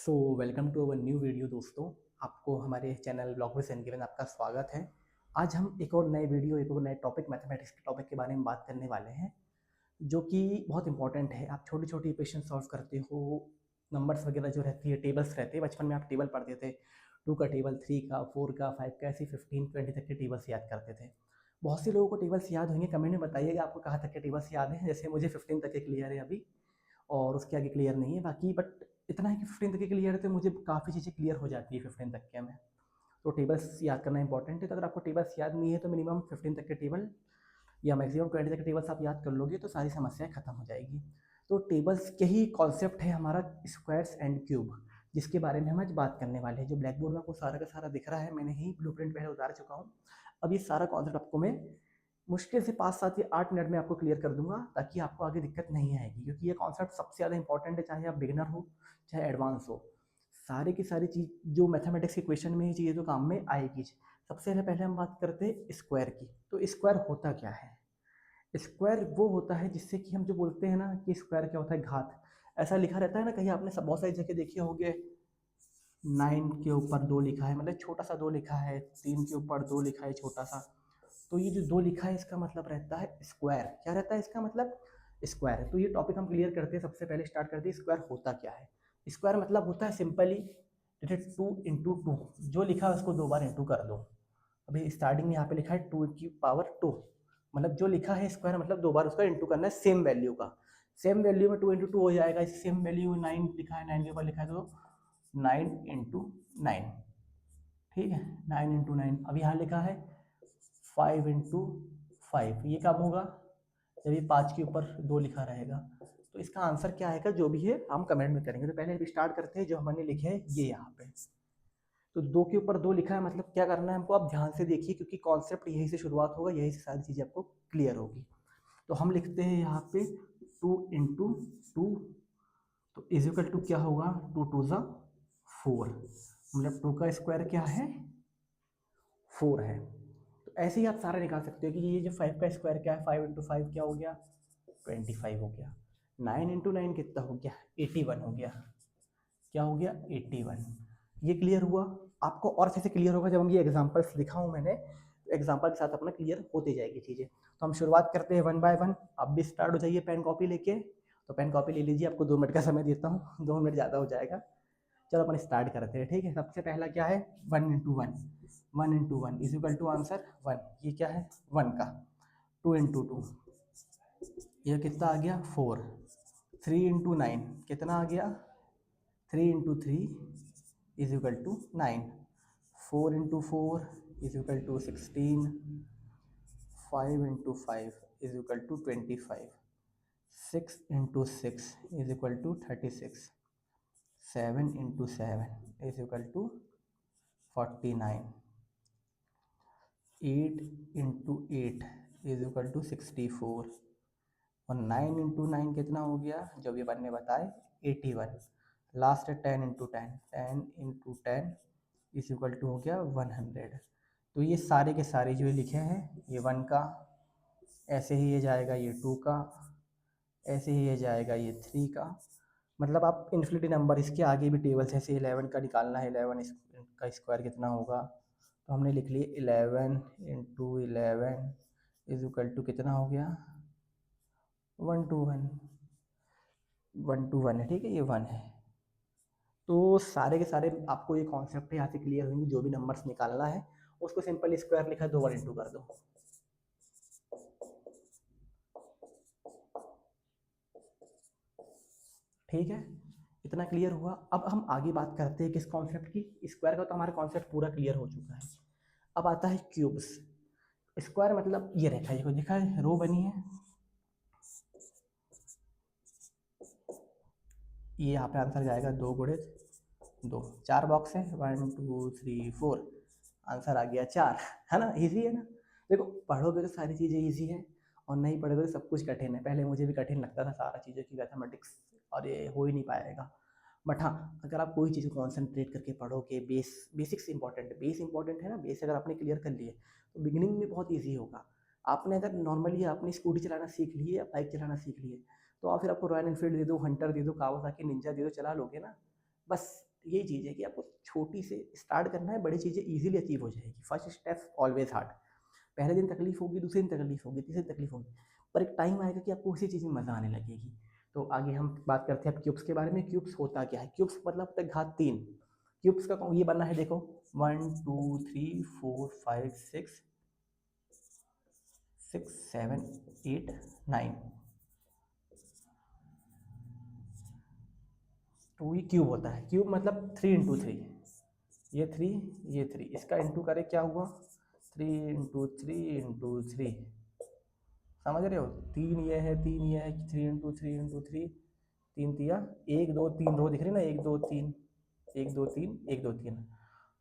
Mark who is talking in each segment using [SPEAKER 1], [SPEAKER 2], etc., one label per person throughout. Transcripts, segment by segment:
[SPEAKER 1] So welcome to our new video दोस्तों। आपको हमारे channel blog with and given आपका स्वागत है। आज हम एक और नए वीडियो एक और नए टॉपिक मैथमेटिक्स के टॉपिक के बारे में बात करने वाले हैं, जो कि बहुत इंपॉर्टेंट है। आप छोटी छोटी इक्वेशन सॉल्व करते हो, नंबर्स वगैरह जो रहती है, टेबल्स रहते हैं। बचपन में आप टेबल पढ़ते थे, 2 का टेबल, 3 का, 4 का, 5 का, ऐसे 15-20 तक के टेबल्स याद करते थे। बहुत से लोगों को टेबल्स याद होंगे। कमेंट में बताइएगा आपको कहाँ तक के टेबल्स याद हैं। जैसे मुझे 15 तक के क्लियर है अभी, और उसके आगे क्लियर नहीं है बाकी, बट इतना है कि 15 तक के क्लियर है तो मुझे काफ़ी चीज़ें क्लियर हो जाती है 15 तक के में। तो टेबल्स याद करना इंपॉर्टेंट है। तो अगर आपको टेबल्स याद नहीं है तो मिनिमम 15 तक के टेबल या मैक्सिमम 20 तक के टेबल्स आप याद कर लोगे तो सारी समस्याएं खत्म हो जाएगी। तो टेबल्स के ही कॉन्सेप्ट है हमारा स्क्वायर्स एंड क्यूब, जिसके बारे में हम आज बात करने वाले हैं। जो ब्लैक बोर्ड में आपको सारा का सारा दिख रहा है, मैंने ही ब्लूप्रिंट पहले उतार चुका हूँ। अब ये सारा कॉन्सेप्ट आपको मैं मुश्किल से 5-7 या 8 मिनट में आपको क्लियर कर दूंगा, ताकि आपको आगे दिक्कत नहीं आएगी। क्योंकि ये कॉन्सेप्ट सबसे ज़्यादा इंपॉर्टेंट है, चाहे आप बिगिनर हो चाहे एडवांस हो। सारी की सारी चीज़ जो मैथमेटिक्स के क्वेश्चन में ही चीज़ें तो काम में आएगी। सबसे पहले हम बात करते हैं स्क्वायर की। तो स्क्वायर होता क्या है? स्क्वायर वो होता है जिससे कि हम जो बोलते हैं ना कि स्क्वायर क्या होता है, घात। ऐसा लिखा रहता है ना, कहीं आपने सब बहुत सारी जगह देखे होंगे। 9 के ऊपर 2 लिखा है, मतलब छोटा सा 2 लिखा है, 3 के ऊपर 2 लिखा है छोटा सा। तो ये जो 2 लिखा है इसका मतलब रहता है स्क्वायर। क्या रहता है इसका मतलब? स्क्वायर है। तो ये टॉपिक हम क्लियर करते हैं। सबसे पहले स्टार्ट करते हैं स्क्वायर होता क्या है। स्क्वायर मतलब होता है सिंपली 2 × 2। जो लिखा है उसको 2 बार इंटू कर दो। अभी स्टार्टिंग में यहाँ पे लिखा है 2 की पावर 2, मतलब जो लिखा है स्क्वायर मतलब 2 बार उसका इंटू करना है सेम वैल्यू का। सेम वैल्यू में 2 × 2 हो जाएगा। सेम वैल्यू 9 लिखा है, 9 के ऊपर लिखा है तो 9 × 9। ठीक है, 9 × 9। अब यहाँ लिखा है 5 × 5। ये कब होगा? जब ये 5 के ऊपर 2 लिखा रहेगा। तो इसका आंसर क्या आएगा, जो भी है हम कमेंट में करेंगे। तो पहले स्टार्ट करते हैं जो हमने लिखे हैं ये यहाँ पे। तो 2 के ऊपर 2 लिखा है, मतलब क्या करना है हमको? आप ध्यान से देखिए, क्योंकि कॉन्सेप्ट यही से शुरुआत होगा, यही से सारी चीज़ें आपको क्लियर होगी। तो हम लिखते हैं यहाँ पे 2 × 2। तो इजिकल टू क्या होगा? 2 × 2 = 4। मतलब 2 का स्क्वायर क्या है? 4 है। तो ऐसे ही आप सारा निकाल सकते हो कि ये जो 5 का स्क्वायर क्या है, 5 × 5 क्या हो गया? 25 हो गया। 9 × 9 कितना हो गया? 81 हो गया। क्या हो गया? 81। ये क्लियर हुआ। आपको और अच्छे से क्लियर होगा जब हम ये एग्जांपल्स दिखाऊं मैंने, तो एग्जांपल के साथ अपना क्लियर होती जाएगी चीज़ें। तो हम शुरुआत करते हैं 1 बाय 1। आप भी स्टार्ट हो जाइए पेन कॉपी लेके। तो पेन कॉपी ले लीजिए, आपको 2 मिनट का समय देता हूँ, 2 मिनट ज़्यादा हो जाएगा। चलो अपन स्टार्ट करते हैं। ठीक है, सबसे पहला क्या है? 1 × 1। 1 × 1 इजिकल टू आंसर 1। ये क्या है? 1 का। 2 × 2 ये कितना आ गया? 4। 3 × 9 कितना आ गया? 3 × 3 = 9। 4 × 4 = 16। 5 × 5 = 25। 6 × 6 = 36। 7 × 7 = 49। 8 × 8 = 64। और 9 × 9 कितना हो गया? जो भी बनने बताए 81। लास्ट है 10 × 10। 10 × 10 = हो गया 100। तो ये सारे के सारे जो लिखे हैं, ये 1 का, ऐसे ही ये जाएगा ये 2 का, ऐसे ही ये जाएगा ये 3 का। मतलब आप इन्फिनिटी नंबर इसके आगे भी टेबल्स ऐसे 11 का निकालना है। 11 का स्क्वायर कितना होगा? तो हमने लिख लिए 11 × 11 = कितना हो गया? 1 to 1। 1 to 1 है, ठीक है, ये 1 है। तो सारे के सारे आपको ये कॉन्सेप्ट यहाँ से क्लियर होंगे। जो भी नंबर्स निकालना है उसको सिंपल स्क्वायर लिखा है, 2 बार इंटू कर दो। ठीक है, इतना क्लियर हुआ। अब हम आगे बात करते हैं किस कॉन्सेप्ट की? स्क्वायर का तो हमारा कॉन्सेप्ट पूरा क्लियर हो चुका है। अब आता है क्यूब्स। स्क्वायर मतलब ये रेखा, ये देखा है, रो बनी है। ये यहाँ पे आंसर जाएगा 2 × 2। 4 बॉक्स है, 1 2 3 4। आंसर आ गया 4। है ना? इजी है ना? देखो, पढ़ोगे तो सारी चीज़ें इजी है, और नहीं पढ़ोगे तो सब कुछ कठिन है। पहले मुझे भी कठिन लगता था सारा चीज़ें की मैथमेटिक्स, और ये हो ही नहीं पाएगा। बट हाँ, अगर आप कोई चीज़ को कॉन्सेंट्रेट करके पढ़ोगे, बेसिक्स इंपॉर्टेंट है। बेस इंपॉर्टेंट है ना, बेस अगर आपने क्लियर कर लिए तो बिगिनिंग में बहुत ईजी होगा। आपने अगर नॉर्मली आपने स्कूटी चलाना सीख ली है या बाइक चलाना सीख ली है, तो आप फिर आपको रॉयल एनफील्ड दे दो, हंटर दे दो, कावासाकी निंजा दे दो, चला लोगे ना। बस यही चीज़ है कि आपको छोटी से स्टार्ट करना है, बड़ी चीज़ें ईजिली अचीव हो जाएगी। First step always hard. पहले दिन तकलीफ होगी, दूसरे दिन तकलीफ होगी, तीसरे दिन तकलीफ होगी, पर एक टाइम आएगा कि आपको उसी चीज़ में मज़ा आने लगेगी। तो आगे हम बात करते हैं अब क्यूब्स के बारे में। क्यूब्स होता क्या है? क्यूब्स मतलब होता है घात 3। क्यूब्स का ये बना है, देखो 1 2 3 4 5 6 6 7 8 9। तो ये क्यूब होता है। क्यूब मतलब 3 × 3, ये 3 ये 3, इसका इंटू करे क्या हुआ? 3 × 3 × 3, समझ रहे हो? 3 ये है, 3 ये है, 3 × 3 × 3, 3 तिया 1 2 3 रो दिख रही ना, 1 2 3 1 2 3 1 2 3,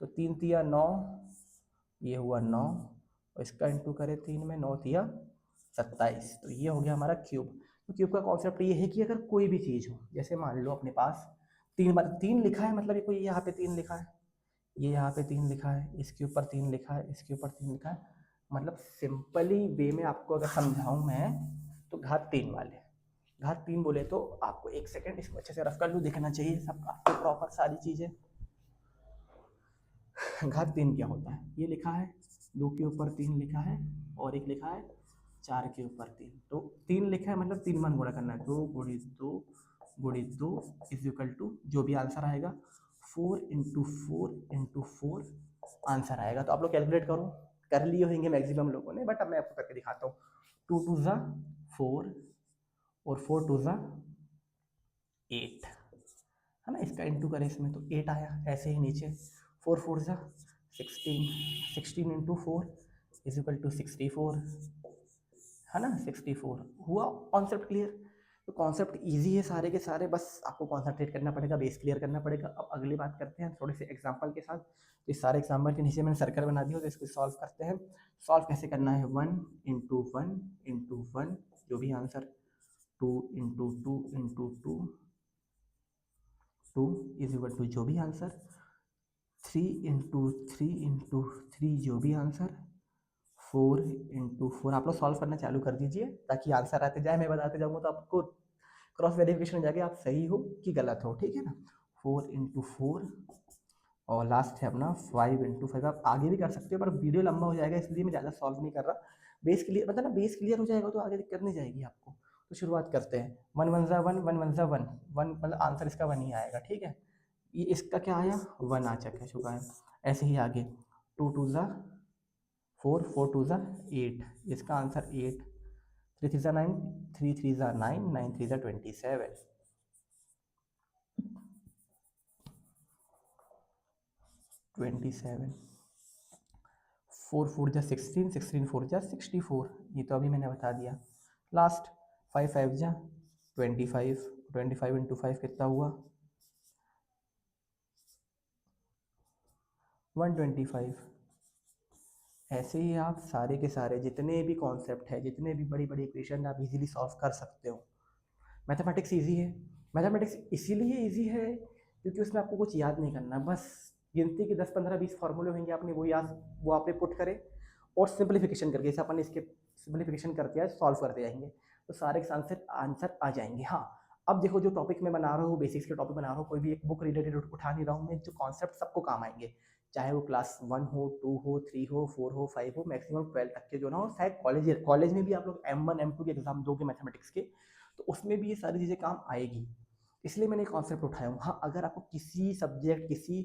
[SPEAKER 1] तो 3 तिया 9, ये हुआ 9, और इसका इंटू करे 3 में, 9 तिया 27। तो ये हो गया हमारा क्यूब। तो क्यूब का कॉन्सेप्ट ये है कि अगर कोई भी चीज़ हो, जैसे मान लो अपने पास 3 लिखा है, मतलब ये कोई यहाँ पे 3 लिखा है, ये यहाँ पे 3 लिखा है, इसके ऊपर 3 लिखा है, इसके ऊपर 3 लिखा है, मतलब सिंपली वे में आपको अगर समझाऊं मैं, तो घात 3 वाले, घात 3 बोले तो आपको एक सेकंड इसको अच्छे से रफ कर लूँ, देखना चाहिए सब आपको प्रॉपर सारी चीज़ें। घात 3 क्या होता है? ये लिखा है 2 के ऊपर 3 लिखा है, और एक लिखा है 4 के ऊपर 3, तो 3 लिखा है मतलब 3 मान गुणा करना है, 2 × 2 इज इक्वल टू जो भी आंसर आएगा 4 × 4 × 4 आंसर आएगा। तो आप लोग कैलकुलेट करो, कर लिए होंगे मैक्सिमम लोगों ने, बट अब मैं आपको करके दिखाता हूँ। 2 2 ज़ा 4 और 4 2 ज़ा 8, है ना? इसका इंटू करें इसमें तो 8 आया, ऐसे ही नीचे 4 4 ज़ा 16, 16 × 4 इज इक्वल टू 64, है ना? 64 हुआ। Concept clear? तो कॉन्सेप्ट इजी है सारे के सारे, बस आपको कॉन्सेंट्रेट करना पड़ेगा, बेस क्लियर करना पड़ेगा। अब अगली बात करते हैं थोड़े से एग्जांपल के साथ। तो इस सारे एग्जांपल के नीचे मैंने सर्कल बना दिया, तो इसको सॉल्व करते हैं। सॉल्व कैसे करना है? 1 × 1 × 1 जो भी आंसर, 2 × 2 × 2 2 इज इक्वल टू जो भी आंसर, 3 × 3 × 3 जो भी आंसर, 4 × 4। आप लोग सॉल्व करना चालू कर दीजिए ताकि आंसर आते जाए, मैं बताते जाऊँगा तो आपको क्रॉस वेरिफिकेशन हो जाएगा आप सही हो कि गलत हो, ठीक है ना? 4 × 4, और लास्ट है अपना 5 × 5। आप आगे भी कर सकते हो पर वीडियो लंबा हो जाएगा, इसलिए मैं ज़्यादा सॉल्व नहीं कर रहा। बेस क्लियर मतलब ना, बेस क्लियर हो जाएगा तो आगे दिक्कत नहीं जाएगी आपको। तो शुरुआत करते हैं। 1 1 ज़ा 1 1 1 ज़ा 1 1, मतलब आंसर इसका 1 ही आएगा, ठीक है? ये इसका क्या आया? 1 आ चुका है। ऐसे ही आगे 2 2 ज़ा 4 4 2 ज़ा 8, इसका आंसर 8, 3 3 ज़ा 9 3 3 ज़ा 9 9 3 ज़ा 27, 27, 4 4 जा 16 16 4 जा 64, ये तो अभी मैंने बता दिया। लास्ट 5 5 जा 25, 25 × 5 कितना हुआ? 125। ऐसे ही आप सारे के सारे जितने भी कॉन्सेप्ट है, जितने भी बड़ी बड़ी इक्वेशन आप इजीली सॉल्व कर सकते हो। मैथमेटिक्स इजी है। मैथमेटिक्स इसीलिए इजी है क्योंकि उसमें आपको कुछ याद नहीं करना, बस गिनती के 10 15 20 फॉर्मूले होंगे, आपने वो याद, वो आपने पुट करे और सिंप्लीफिकेशन करके, जैसे अपन इसके सिंप्लीफिकेशन करते हैं सॉल्व करते जाएंगे तो सारे के आंसर आंसर आ जाएंगे। हाँ, अब देखो जो टॉपिक मैं बना रहा हूँ, बेसिक्स के टॉपिक बना रहा हूँ, कोई भी एक बुक रिलेटेड उठा नहीं रहा हूँ मैं, जो कॉन्सेप्ट सबको काम आएंगे, चाहे वो क्लास 1 हो, 2 हो, 3 हो, 4 हो, 5 हो, मैक्सिमम 12 तक के जो ना हो। शायद कॉलेज में भी आप लोग M1 M2 के एग्जाम दोगे मैथमेटिक्स के, तो उसमें भी ये सारी चीज़ें काम आएगी, इसलिए मैंने कॉन्सेप्ट उठाया हूँ। हाँ, अगर आपको किसी सब्जेक्ट, किसी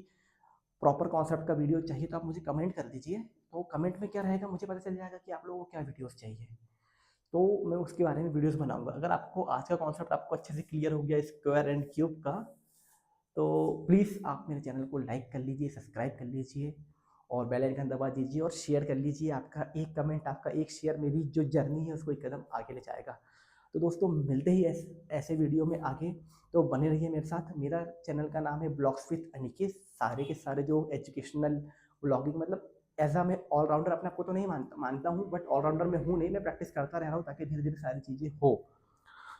[SPEAKER 1] प्रॉपर कॉन्सेप्ट का वीडियो चाहिए तो आप मुझे कमेंट कर दीजिए, तो कमेंट में क्या रहेगा मुझे पता चल जाएगा कि आप लोगों को क्या वीडियोस चाहिए, तो मैं उसके बारे में वीडियोस बनाऊंगा। अगर आपको आज का कॉन्सेप्ट आपको अच्छे से क्लियर हो गया स्क्वायर एंड क्यूब का, तो प्लीज़ आप मेरे चैनल को लाइक कर लीजिए, सब्सक्राइब कर लीजिए और बेल आइकन दबा दीजिए और शेयर कर लीजिए। आपका एक कमेंट, आपका एक शेयर मेरी जो जर्नी है उसको एक कदम आगे ले जाएगा। तो दोस्तों मिलते ही ऐसे वीडियो में आगे, तो बने रहिए मेरे साथ। मेरा चैनल का नाम है ब्लॉग्स विद अनिकेत। सारे के सारे जो एजुकेशनल ब्लॉगिंग, मतलब एज आ मैं ऑलराउंडर अपने आपको तो नहीं मानता हूँ, बट ऑलराउंडर मैं हूँ नहीं, मैं प्रैक्टिस करता रह रहा हूँ ताकि धीरे धीरे सारी चीज़ें हो।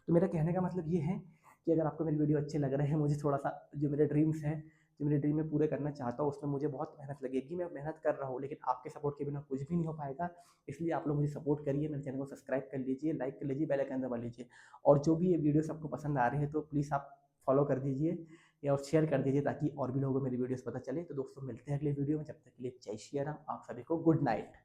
[SPEAKER 1] तो मेरा कहने का मतलब ये है कि अगर आपको मेरे वीडियो अच्छे लग रहे हैं, मुझे थोड़ा सा जो मेरे ड्रीम्स हैं, जो मेरे ड्रीम में पूरे करना चाहता हूँ, उसमें मुझे बहुत मेहनत लगेगी, मैं मेहनत कर रहा हूँ, लेकिन आपके सपोर्ट के बिना कुछ भी नहीं हो पाएगा। इसलिए आप लोग मुझे सपोर्ट करिए, मेरे चैनल को सब्सक्राइब कर लीजिए, लाइक कर लीजिए, बेल आइकन दबा लीजिए, और जो भी ये वीडियोस आपको पसंद आ रहे हैं तो प्लीज़ आप फॉलो कर दीजिए, या और शेयर कर दीजिए ताकि और भी लोगों को मेरी वीडियोस पता चले। तो दोस्तों मिलते हैं अगले वीडियो में, जब तक के लिए जय श्री राम, आप सभी को गुड नाइट।